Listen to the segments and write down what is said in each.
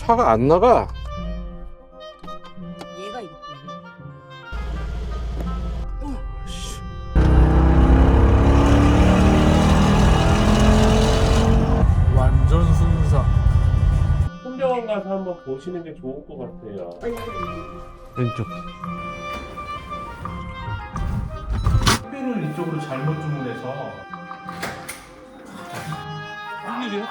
차가 안 나가. 얘가 이렇게. 완전 순삭. 풍경원 가서 한번 보시는 게 좋을 것 같아요. 왼쪽. 택배를 이쪽으로 잘못 주문해서 웬일이야?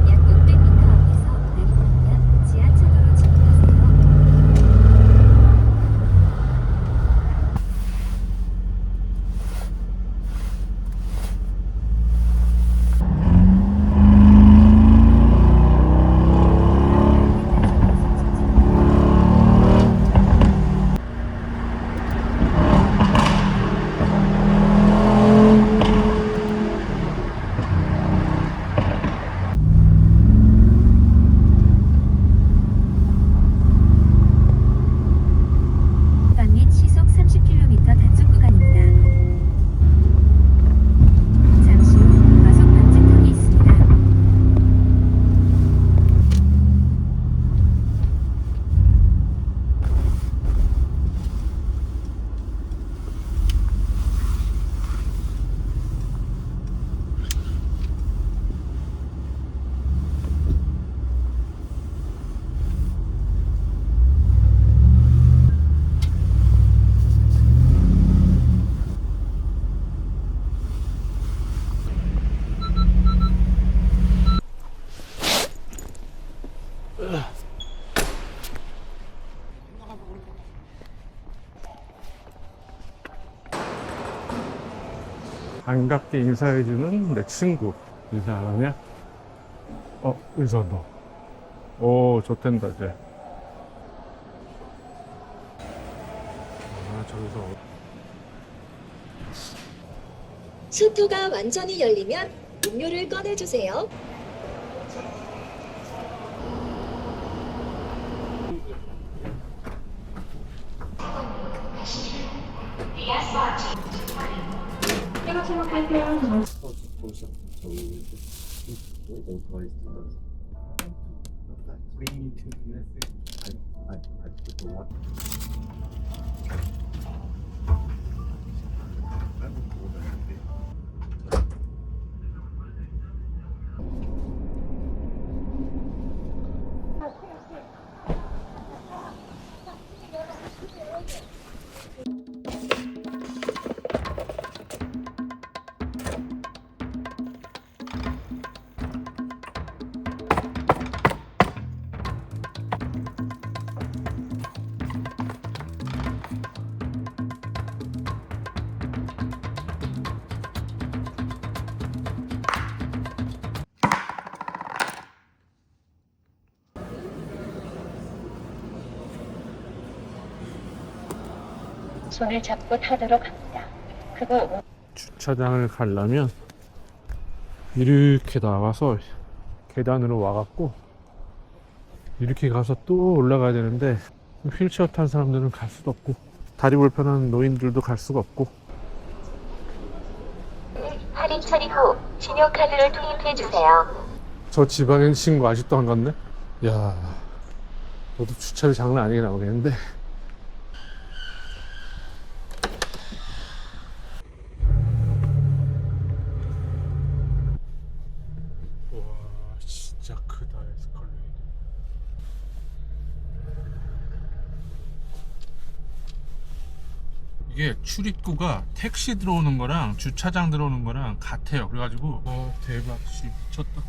약 600m 앞에서 내리면 지하철로로 진입하세요. 구간 및 시속 30km 단속 구간입니다. 잠시 후 과속 방지턱이 있습니다. 반갑게 인사해주는 내 친구. 인사 안 하냐? 인사 너. 오, 좋댄다, 쟤. 저기서. 수토가 완전히 열리면 음료를 꺼내주세요. 손을 잡고 타도록 합니다. 그거 주차장을 가려면 이렇게 나와서 계단으로 와갖고 이렇게 가서 또 올라가야 되는데 휠체어 탄 사람들은 갈 수도 없고 다리 불편한 노인들도 갈 수가 없고. 할인 처리 후 신용카드를 투입해 주세요. 저 지방인 친구 아직도 안 갔네? 야, 너도 주차비 장난 아니게 나오겠는데? 와, 진짜 크다, 에스컬레이터. 이게 출입구가 택시 들어오는 거랑 주차장 들어오는 거랑 같아요. 그래가지고 대박, 씨, 미쳤다.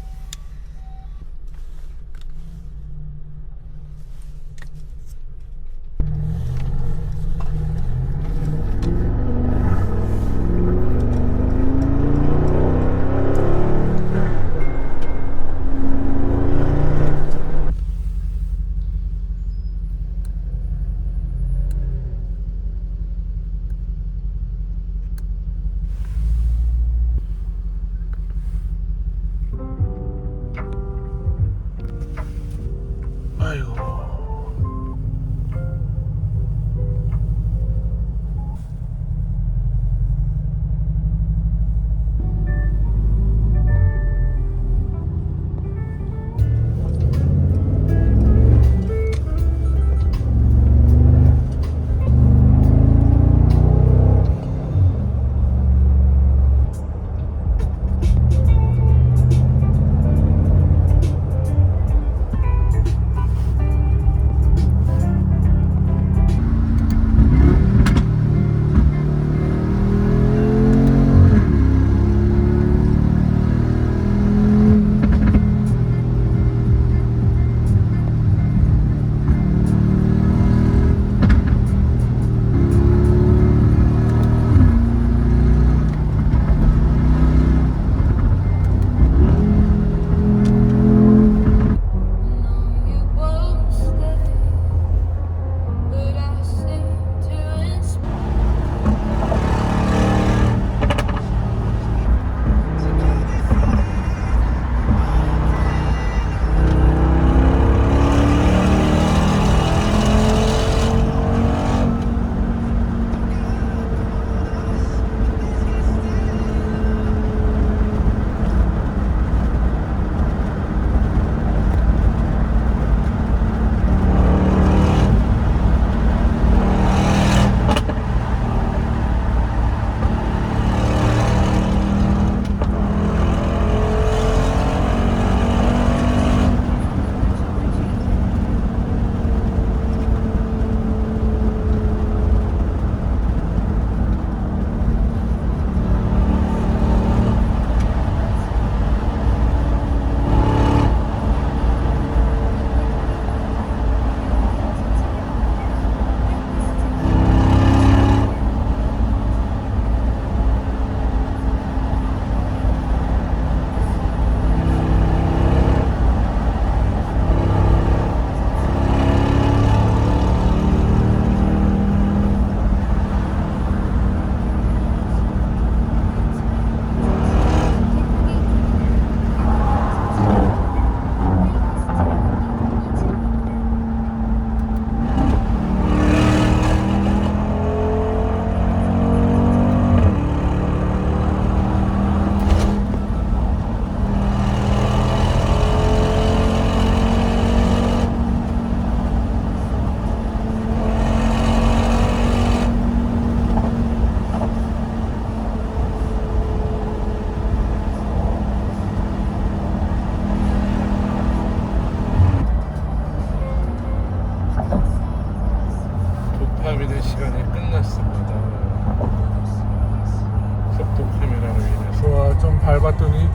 밟았더니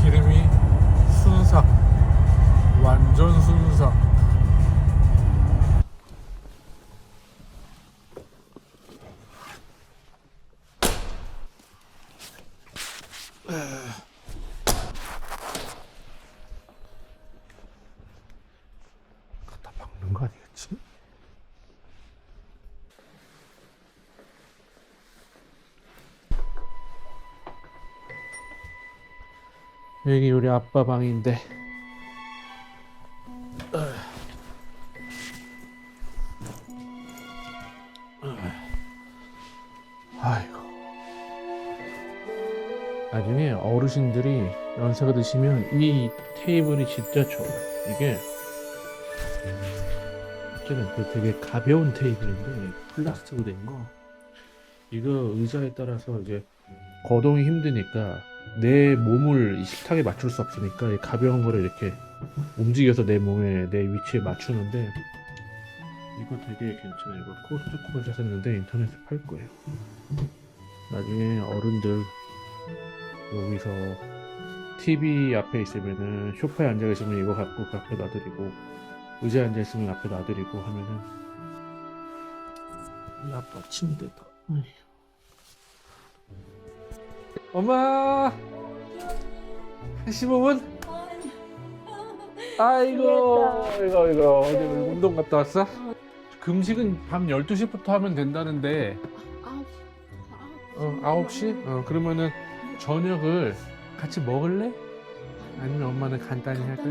기름이 순삭, 완전 순삭. 갖다 박는 거 아니겠지? 여기 우리 아빠 방인데 아이고, 나중에 어르신들이 연세가 드시면 이 테이블이 진짜 좋아요. 이게 되게 가벼운 테이블인데 플라스틱으로 된 거. 이거 의자에 따라서 이제 거동이 힘드니까 내 몸을 이 식탁에 맞출 수 없으니까 이 가벼운 거를 이렇게 움직여서 내 몸에 내 위치에 맞추는데 이거 되게 괜찮아요. 이거 코스트코에서 샀는데 인터넷에 팔 거예요. 나중에 어른들 여기서 TV 앞에 있으면은 소파에 앉아 계시면 이거 갖고 앞에 놔드리고 의자에 앉아 있으면 앞에 놔드리고 하면은 이 아빠 침대다. 어휴. 엄마 15분? 아이고 이거 어디 운동 갔다 왔어? 금식은 밤 12시부터 하면 된다는데 9시? 그러면은 저녁을 같이 먹을래? 아니면 엄마는 간단히 할까?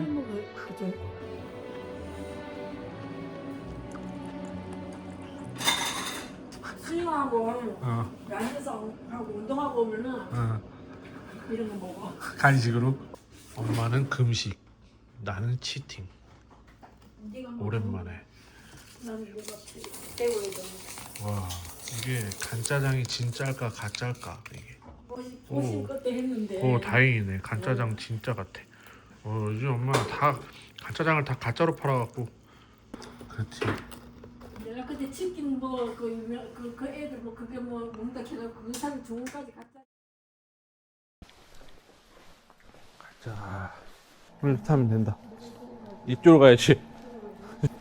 수영하고 앉아서 하고 운동하고 오면은 이런 거 먹어. 간식으로? 엄마는 금식, 나는 치팅. 네가 먹어. 오랜만에. 나는 이거 때워야 돼. 와, 이게 간짜장이 진짜일까 가짜일까 이게. 보신 것도 했는데. 다행이네. 간짜장 진짜 같아. 요즘 엄마 다 간짜장을 다 가짜로 팔아갖고. 그렇지. 내가 그때 치킨 그 애들 뭐 그게 뭐 먹다 해갖고 그 사람 중국까지 갔다. 자, 오늘 타면 된다. 이쪽으로 가야지.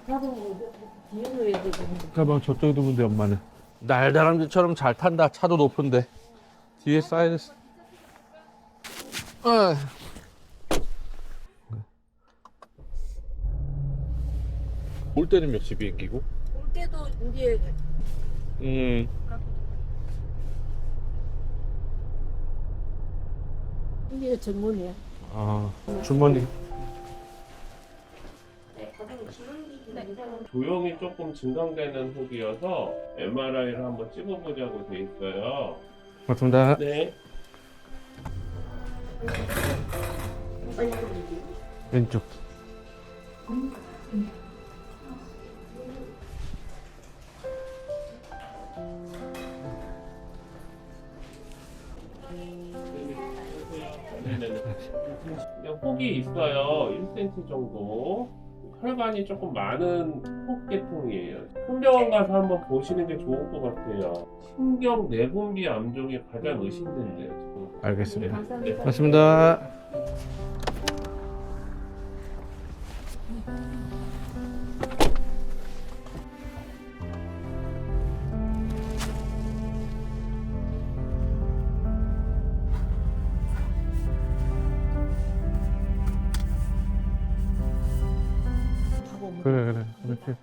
나도 뒤에로 해야 되겠는데. 잠깐만 저쪽에 두면 돼. 엄마는 날다람쥐처럼 잘 탄다. 차도 높은데 뒤에 사이드. 올 때는 몇 시 비행기고? 올 때도 이제 이게 전문이야. 주머니. 조용히 조금 진강되는 혹이어서 MRI를 한번 찍어보자고 돼 있어요. 맞습니다. 네. 왼쪽. 그냥 혹이 있어요. 1cm 정도. 혈관이 조금 많은 혹 계통이에요. 큰 병원 가서 한번 보시는 게 좋을 것 같아요. 신경 내분비 암종이 가장 의심된대요. 지금. 알겠습니다. 네. 맞습니다. 그래 그렇게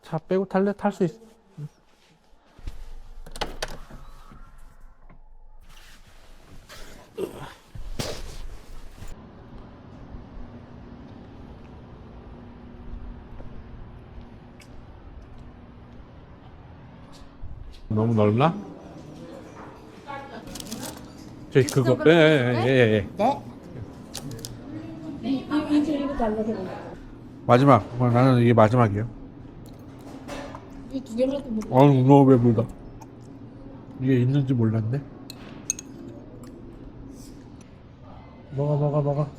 차 빼고 탈래? 탈 수 있어. 너무 넓나? 저기 그거 예예예. 네. 이거 달라서. 마지막. 나는 이게 마지막이에요. 이 두 개라도 먹어. 너무 배부르다. 이게 있는지 몰랐네. 먹어.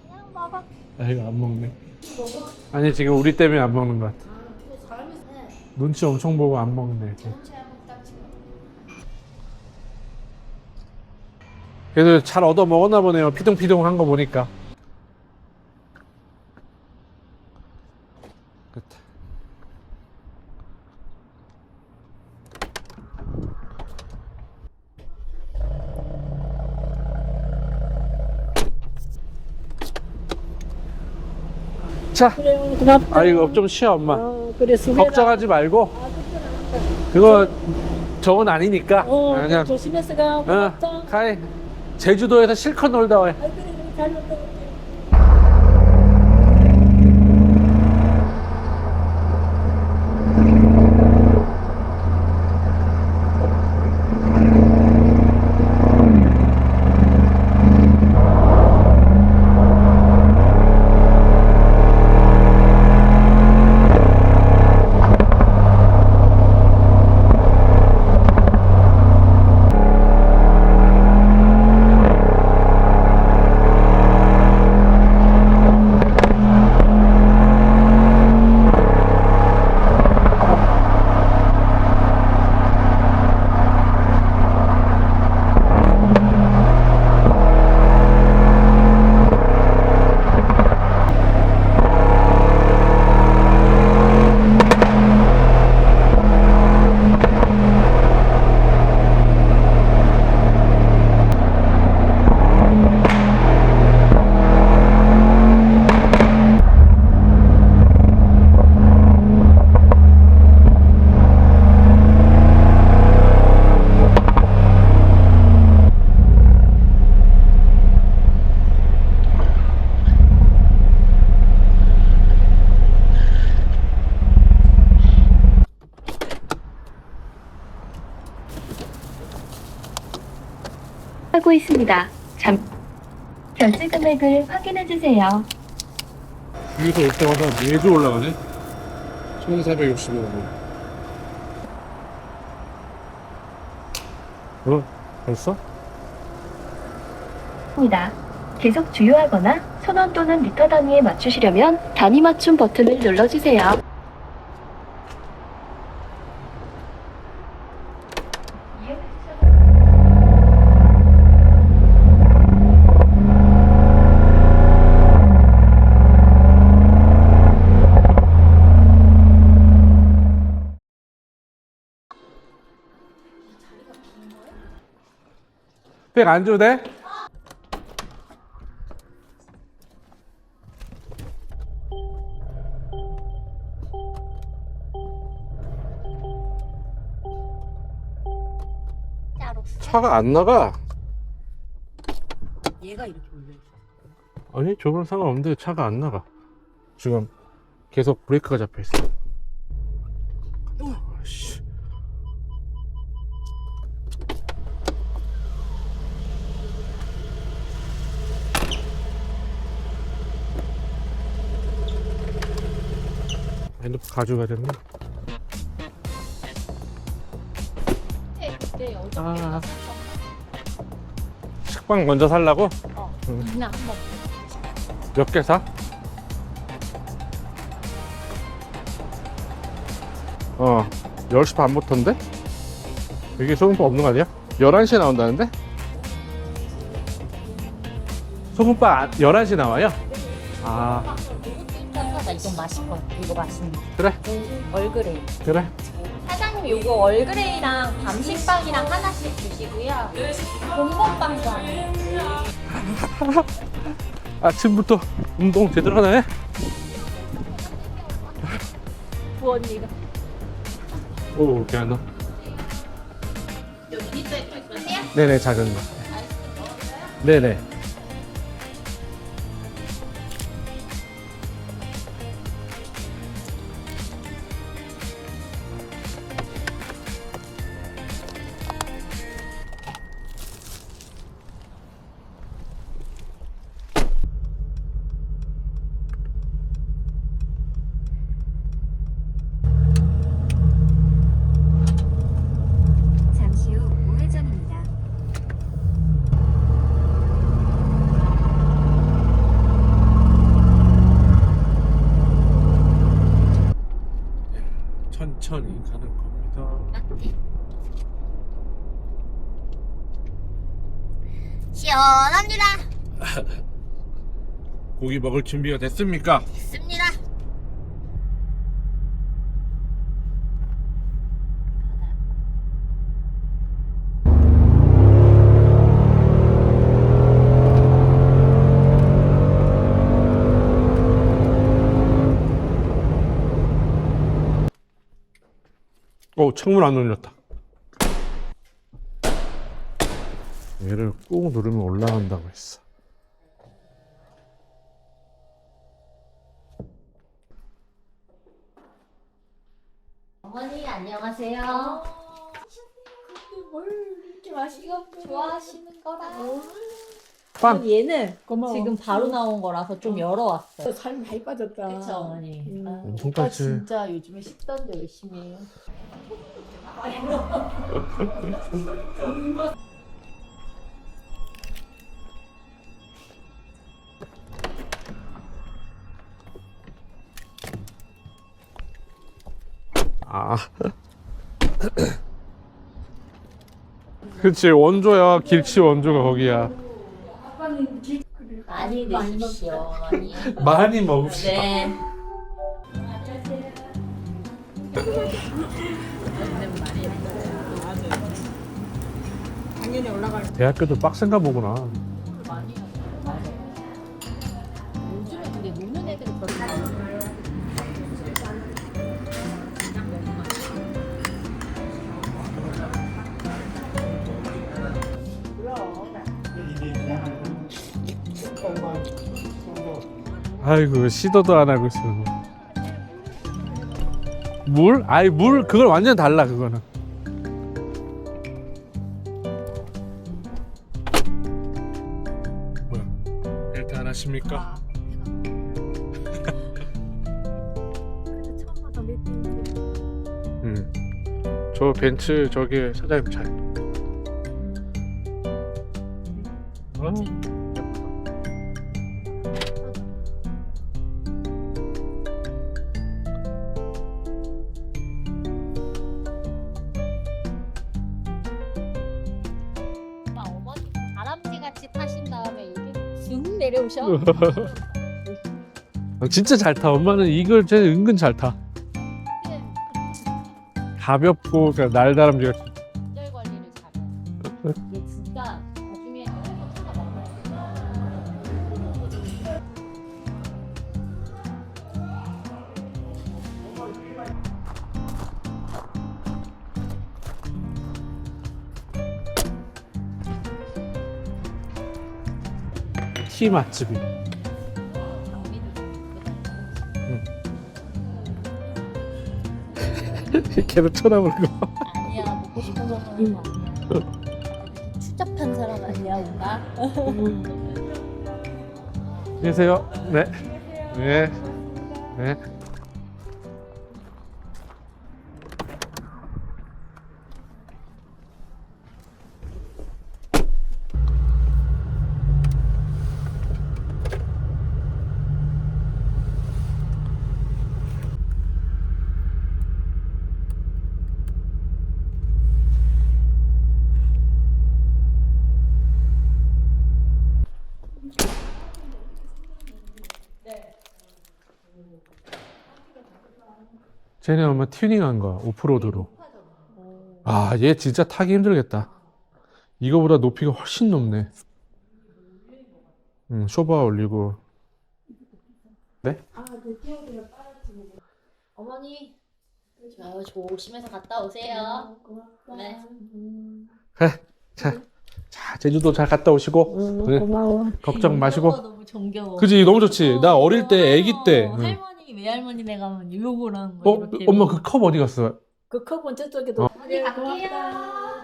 그냥 먹어. 이거 안 먹네. 아니 지금 우리 때문에 안 먹는 것 같아. 눈치 엄청 보고 안 먹네. 이렇게. 그래도 잘 얻어 먹었나 보네요. 피동피동 한 거 보니까. 끝. 자, 그래 고맙다. 아이고 좀 쉬어 엄마. 그래 수고해라. 걱정하지 말고. 그거 저건 아니니까. 그냥 조심해서 가. 고맙다. 가해. 제주도에서 실컷 놀다 와요. 아이 그래 잘 놀다. 하고 있습니다. 결제 금액을 확인해 주세요. 여기서 올 때마다 매주 올라가네. 1465원. 벌써? 입니다. 계속 주유하거나 선원 또는 리터 단위에 맞추시려면 단위 맞춤 버튼을 눌러주세요. 백 안 줘도 돼? 차가 안 나가. 얘가 이렇게 올려. 아니 저건 상관없는데 차가 안 나가. 지금 계속 브레이크가 잡혀 있어. 씨. 핸드폰 가져가야 됐네. 아, 식빵 먼저 살라고? 그냥 한번. 몇 개 사? 10시 반부터인데? 여기 소금빵 없는 거 아니야? 11시에 나온다는데? 소금빵 11시에 나와요? 아, 이건 맛있고 이거 맛있네. 그래, 얼그레이. 그래. 사장님 요거 얼그레이랑 밤식빵이랑 하나씩 주시고요. 곰곰빵도 하네요. 아침부터 운동 제대로 하네? 부언니가. 오, 이렇게 하나? 여기 밑에 거 있으세요? 네네, 작은 거. 네네. 잠시 후 우회전입니다. 시원합니다. 고기 먹을 준비가 됐습니까? 씁니다. 창문 안 눌렸다. 얘를 꾹 누르면 올라간다고 했어. 어머니 안녕하세요. 뭘 이렇게 맛있어? 좋아하시는 거라. 빵! 얘는 고마워. 지금 바로 나온 거라서 좀 열어왔어요. 살 많이 빠졌다. 그쵸 어머니. 엄청 오빠 빨지. 진짜 요즘에 식단도 열심히 해요. 아. 그치, 원조야. 길치 원조가 거기야. 아빠는 길 많이 드십시오 어머니. 많이 먹읍시다. 네. 당연히 올라갈. 대학교도 빡센가 보구나. 요즘에 근데 노는 애들이 별로 없어요. 아이고, 시도도 안 하고 있어. 물? 아이, 물, 그건 완전 달라, 그거는. 뭐야, 벨트 안 하십니까? 저 벤츠 저기 사장님 차. 어머니 다람쥐 같이 타신 다음에 이렇게 쑥 내려오셔. 진짜 잘 타. 엄마는 이걸 쟤 은근 잘 타. 가볍고 그러니까 날다람쥐 같이. 관절 관리를 잘해. 이게 진짜 나중에 차가 많아요. 티 맛집이. 걔도 쳐다보는 거. 아니야 먹고 싶어서 그런 거 아니야. 추잡한 사람 아니야 뭔가. 안녕하세요. 네. 네. 네. 쟤네 아마 튜닝한 거야, 오프로드로. 아, 얘 진짜 타기 힘들겠다. 이거보다 높이가 훨씬 높네. 쇼바 올리고. 네? 어머니 저 조심해서 갔다 오세요. 네. 자, 제주도 잘 갔다 오시고. 네. 고마워. 걱정 마시고. 너무 정겨워. 그지, 너무 좋지. 나 어릴 때, 아기 때. 응. 할머니 외할머니네 가면 요거랑 뭐 이렇게. 엄마 그 컵 어디 갔어? 그 컵은 저쪽에도. 어디 갈게요.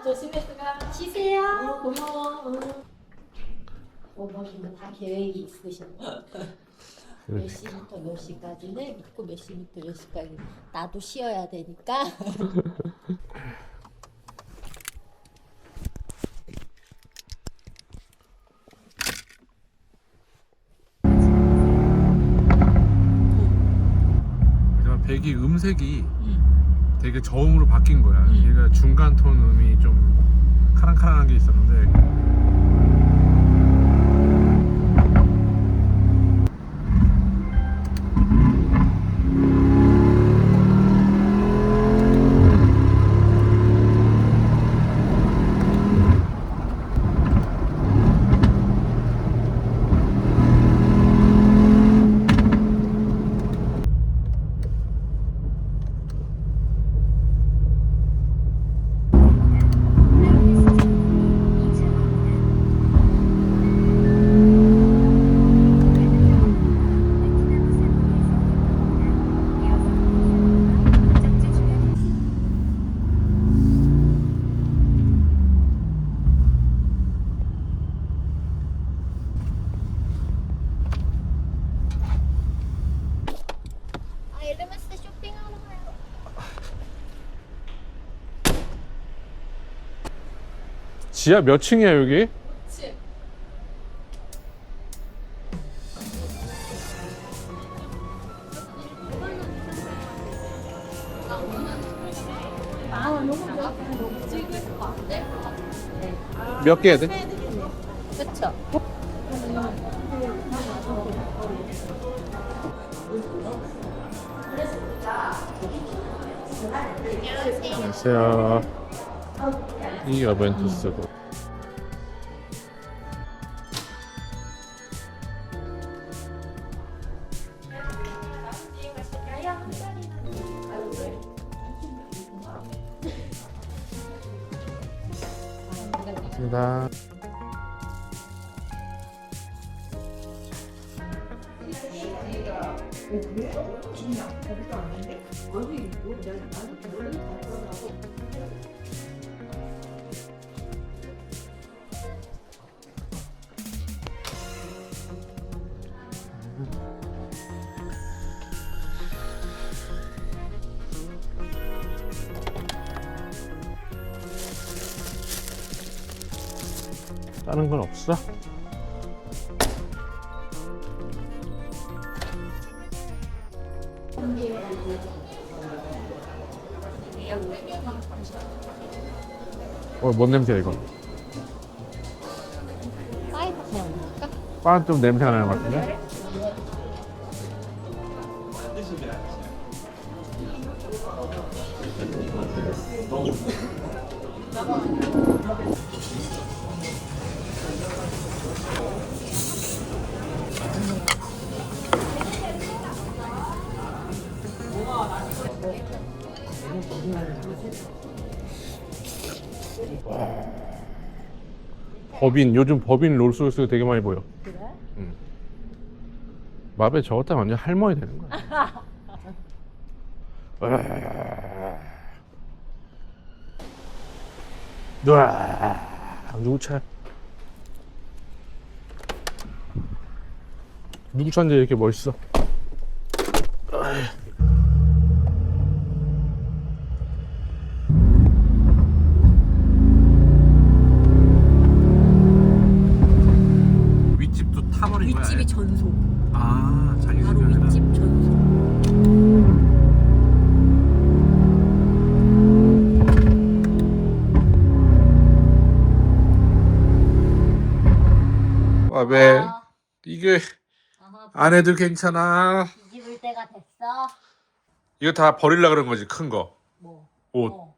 조심해서 가. 쉬세요. 고마워. 어머니는 다 계획이 있으셔. 몇 시부터 몇 시까지는 있고 몇 시부터 몇 시까지 나도 쉬어야 되니까. 백이 음색이 되게 저음으로 바뀐 거야. 얘가 중간 톤 음이 좀 카랑카랑한 게 있었는데 지하 몇 층이야 여기? 몇 개 해야 돼? 그쵸? 안녕하세요. 이 어벤투스고. 감사합니다. 다른 건 없어? 뭔 냄새야 이거? 사이다 그냥 먹을까? 빵 좀 냄새가 나는 것 같은데? 법인, 요즘 법인 롤스로이스가 되게 많이 보여. 그래? 마베 저것도 완전 할머니 되는 거야. 누구 차야? 누구 차인데 이렇게 멋있어? 윗집도 타버린 거야? 윗집이 전소. 아, 자기 바로 집이 아니라. 윗집 전소. 마베, 이게 안 해도 괜찮아. 뒤집을 때가 됐어. 이거 다 버릴라 그런 거지, 큰 거. 뭐? 옷.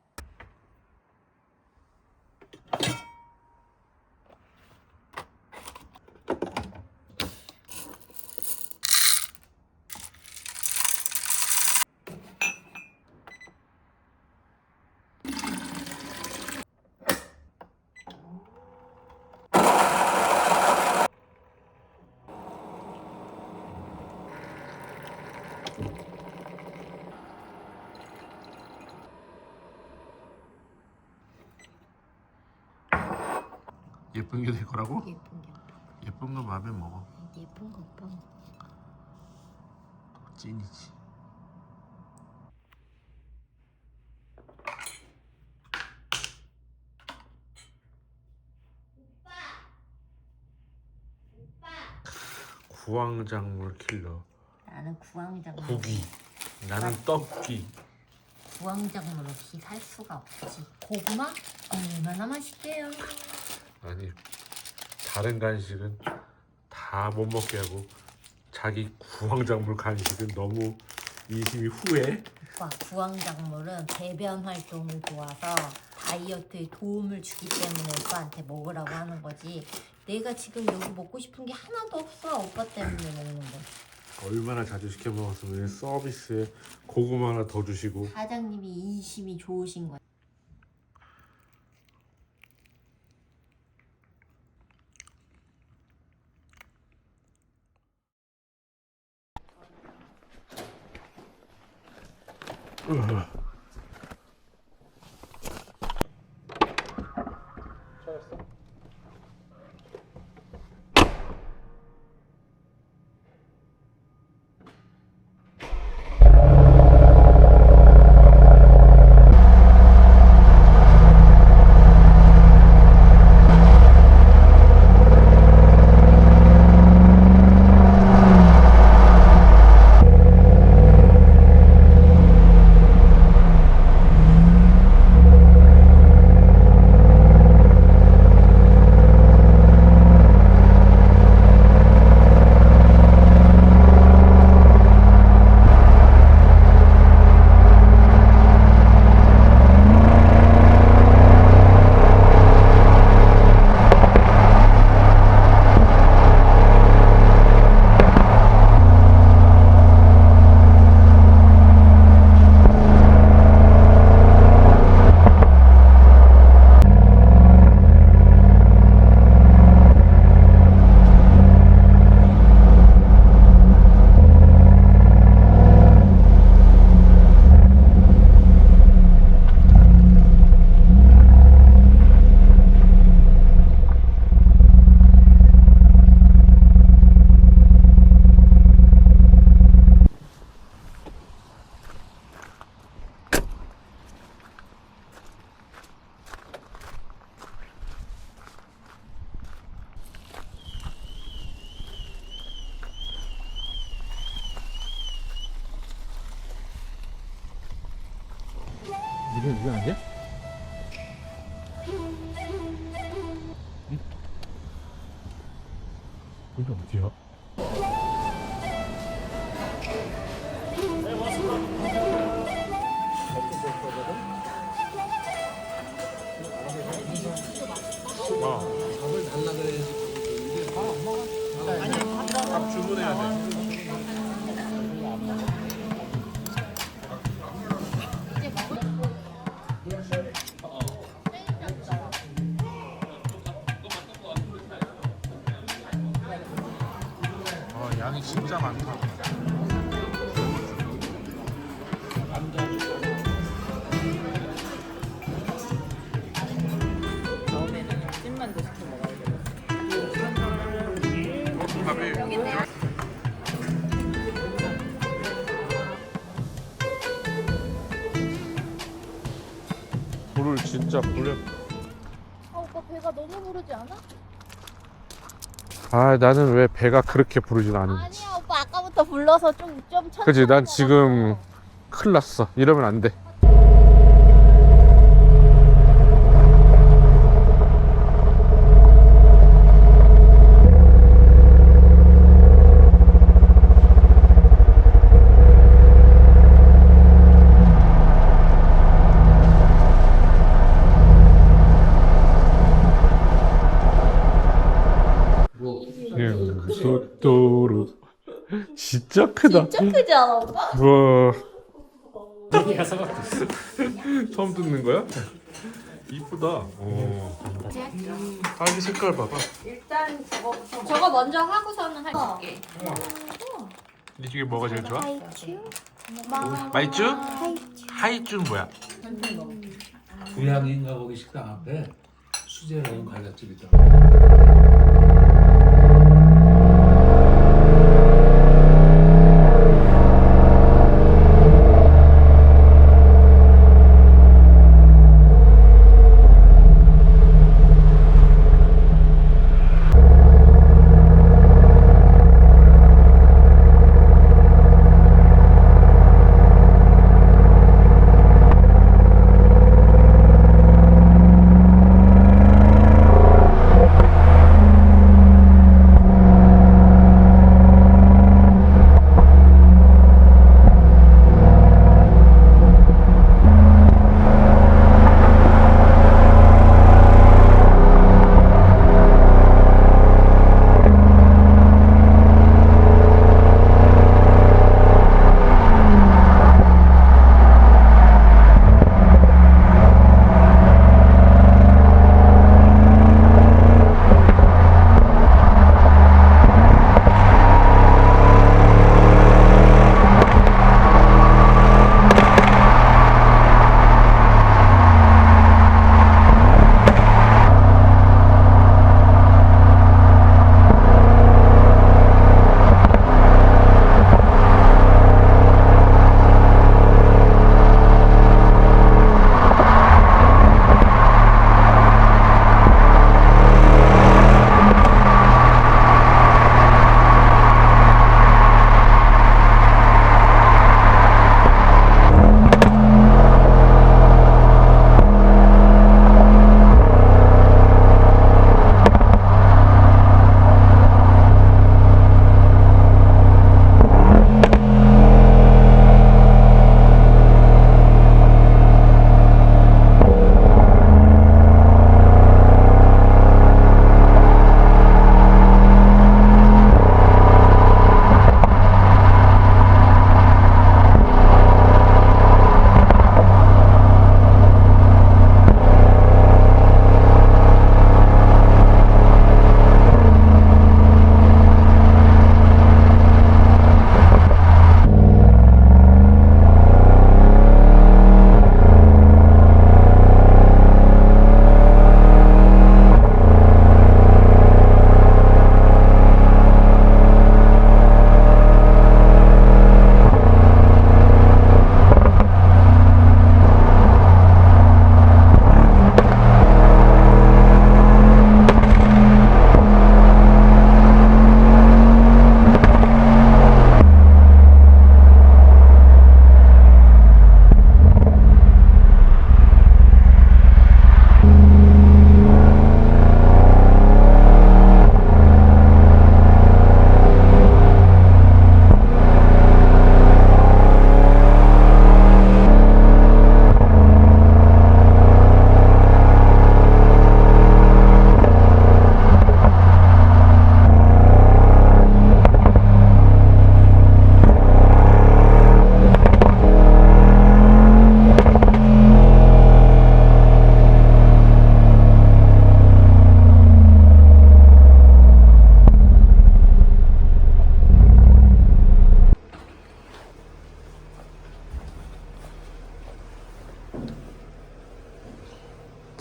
예쁜 게 될 거라고? 예쁜 게 예쁜 거 마음에 먹어. 예쁜 거 오빠. 찐이지. 구황작물 킬러. 나는 구황작물. 고기. 나는 떡기. 구황작물 없이 살 수가 없지. 고구마? 얼마나 맛있게요. 아니 다른 간식은 다 못 먹게 하고 자기 구황작물 간식은 너무 인심이 후해. 오빠 구황작물은 배변 활동을 도와서 다이어트에 도움을 주기 때문에 오빠한테 먹으라고 하는 거지. 내가 지금 여기 먹고 싶은 게 하나도 없어. 오빠 때문에 먹는 거. 얼마나 자주 시켜 먹었으면 서비스에 고구마 하나 더 주시고. 사장님이 인심이 좋으신 거야. 이게 아니야? 응? 이게 어디야? 밥 주문해야 돼. 양이 진짜 많다. 다음에는 찜만두 시켜 먹어야 돼. 불을 진짜 불려. 오빠 배가 너무 부르지 않아? 아, 나는 왜 배가 그렇게 부르진 않은지. 아니야 오빠 아까부터 불러서 좀 천천히 그치, 난 먹었어. 지금 큰일 났어. 이러면 안 돼. 도토루 진짜 크다. 진짜 크지 않아 오빠? 우와. 처음 듣는 거야? 이쁘다. 딸기 색깔 봐봐. 일단 저거 먼저 하고서는 할게. 이게 뭐가 제일 좋아? 마이쮸? 하이쮸는 뭐야? 부양인가 거기 식당 앞에 수제 넣은 갈비집이다.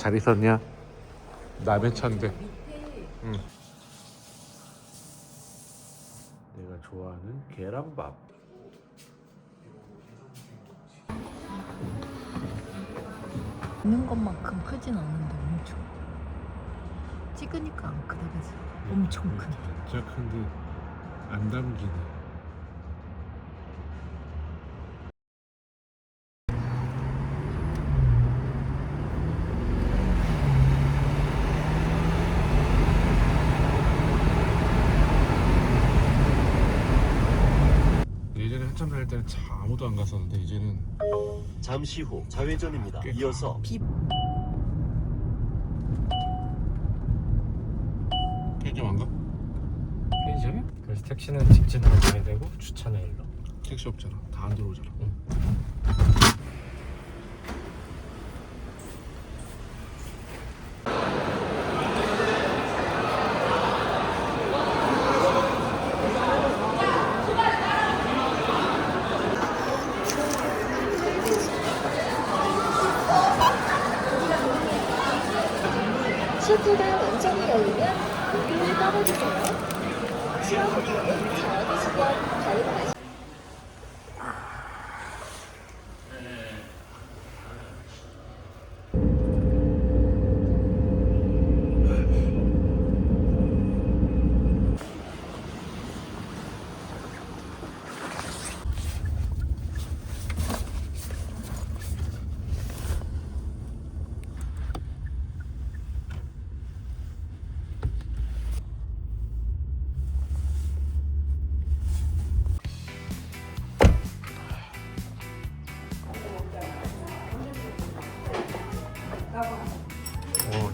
잘 있었냐? 남의 차인데. 응. 내가 좋아하는 계란밥. 있는 것만큼 크진 않은데 엄청. 찍으니까 안 크다 그지? 엄청 크네. 진짜 큰데 안 담기네. 예전에 한참 다닐 때는 차 아무도 안 갔었는데 이제는 잠시 후 좌회전입니다. 이어서 편의점 안 가? 편의점이요? 그래서 택시는 직진으로 가야 되고 주차는 일로. 택시 없잖아. 다 안 들어오잖아. 셔터가 완전히 열리면 음료를 꺼내주세요. 시험 버튼을 잘 누르시면 다음 마시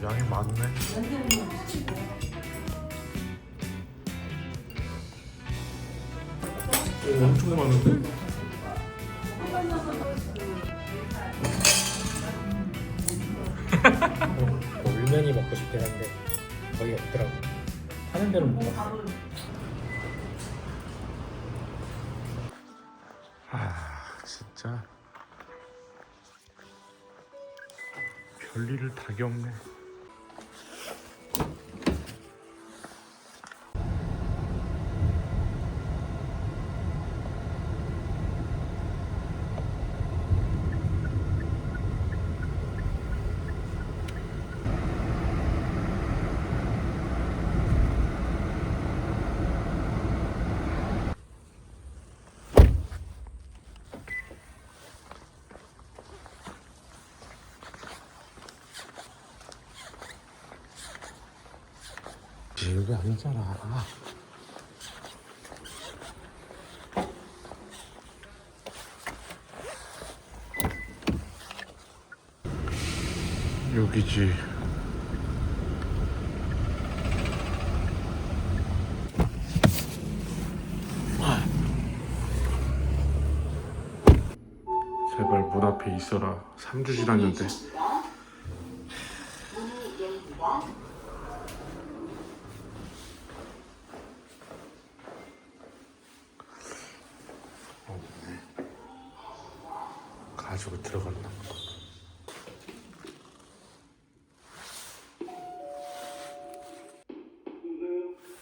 양이 많네. 엄청 많은데? 울면이 먹고 싶긴 한데 거기 없더라고. 하는 대로 먹어. 진짜 별일을 다 겪네. 여기 아니잖아. 여기지. 제발 문 앞에 있어라. 3주 지났는데. 가지고 들어갔나?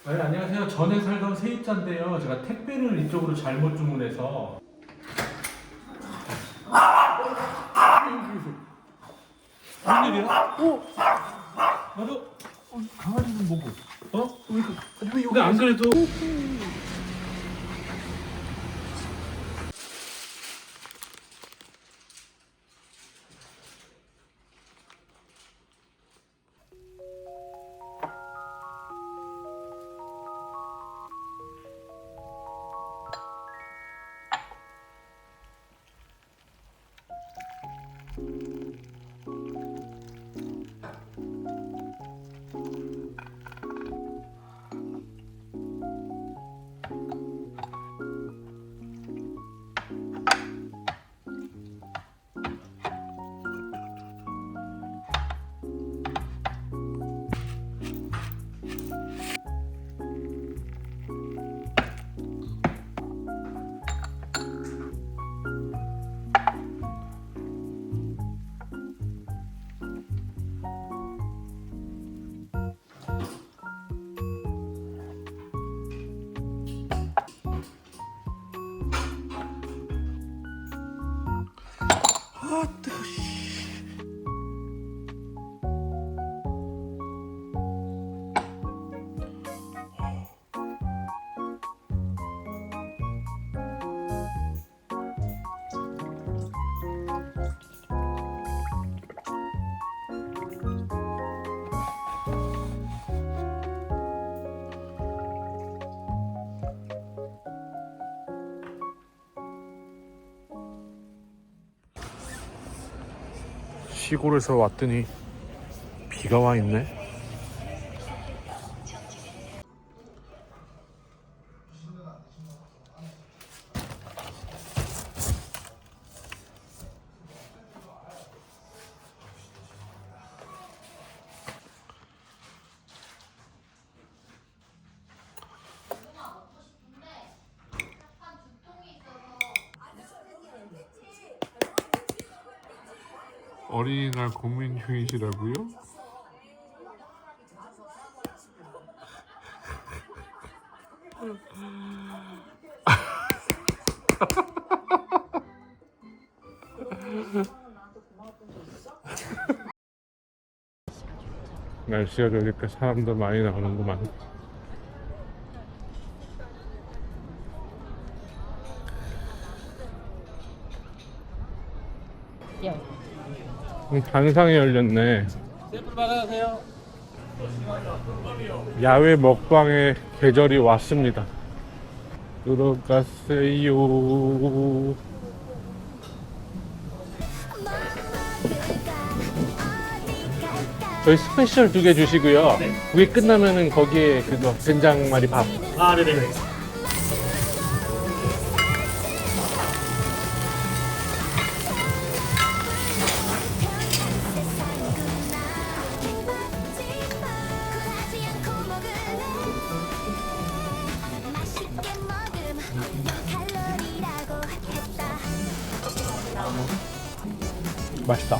네, 안녕하세요. 전에 살던 세입자인데요. 제가 택배를 이쪽으로 잘못 주문해서. 무슨 일이야? 나도 강아지는 뭐고? 왜 여기 안 그래도? 뜨거. 시골에서 왔더니 비가 와 있네. 어린이날 고민 중이시라고요? 날씨가 좋으니까 사람도 많이 나오는구만. 단상이 열렸네. 받아가세요. 야외 먹방의 계절이 왔습니다. 들어가세요. 저희 스페셜 2개 주시고요. 그게 끝나면은 거기에 그거 된장말이 밥. 아, 네네. 맛있다.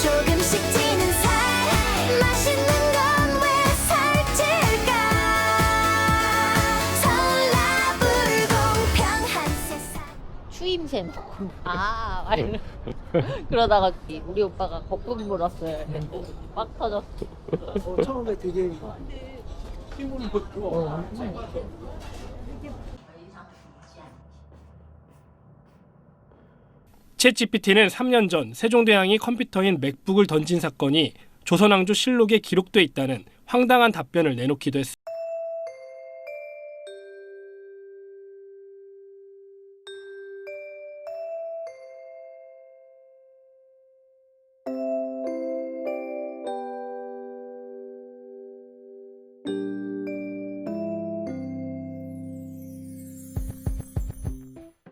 조금씩 찌는 살 맛있는 건 왜 살찔까 설라 불공평한 세상 추임새 넣고 그러다가 우리 오빠가 거품 물었어요. 빡 터졌어. 처음에 되게 챗GPT는 3년 전 세종대왕이 컴퓨터인 맥북을 던진 사건이 조선왕조 실록에 기록돼 있다는 황당한 답변을 내놓기도 했습니다.